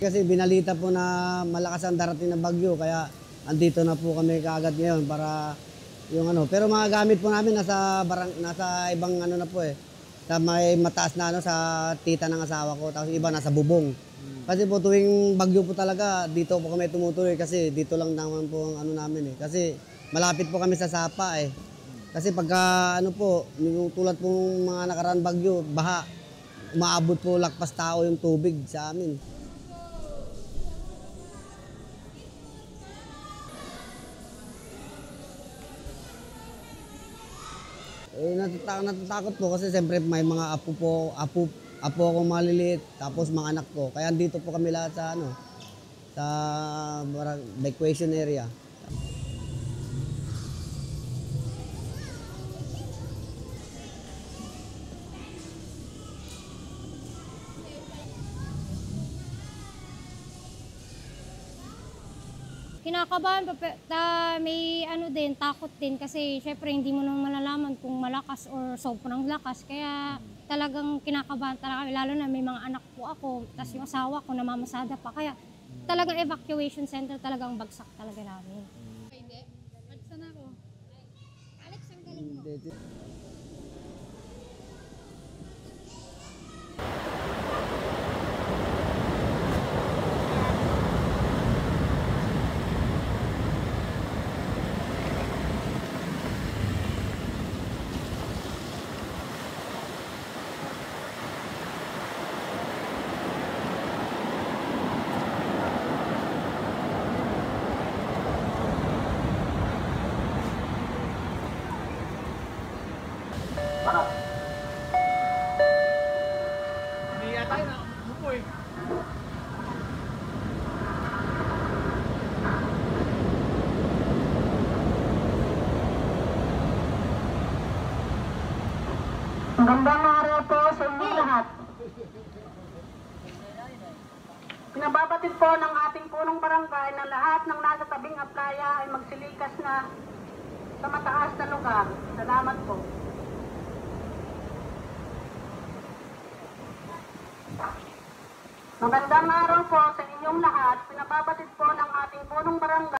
Kasi binalita po na malakas ang darating na bagyo, kaya andito na po kami kaagad ngayon para yung ano. Pero mga gamit po namin nasa ibang ano na po eh. Sa may mataas na ano sa tita ng asawa ko, tapos iba nasa bubong. Kasi po tuwing bagyo po talaga, dito po kami tumutuloy kasi dito lang naman po ang ano namin eh. Kasi malapit po kami sa Sapa eh. Kasi pagka ano po, yung tulad pong mga nakaraan bagyo, baha, umaabot po lakpas tao yung tubig sa amin. Natatakot po kasi siyempre may mga apo akong maliliit, tapos mga anak ko. Kaya dito po kami lahat sa ano, sa evacuation area. Kinakabahan, may ano din, takot din kasi syempre hindi mo naman malalaman kung malakas or sobrang lakas. Kaya talagang kinakabahan talaga kami, lalo na may mga anak po ako, tas yung asawa ko namamasada pa. Kaya talagang evacuation center talagang bagsak talaga namin. Hindi. Saan ako? Alex, ang galing mo. Hindi yata yun, buko eh. Magandang araw po sa inyong lahat. Pinababatid po ng ating punong barangay na lahat ng nasa tabing aplaya ay magsilikas na sa mataas na lugar. Salamat po. Magandang araw po sa inyong lahat. Pinababatid po ng ating punong barangay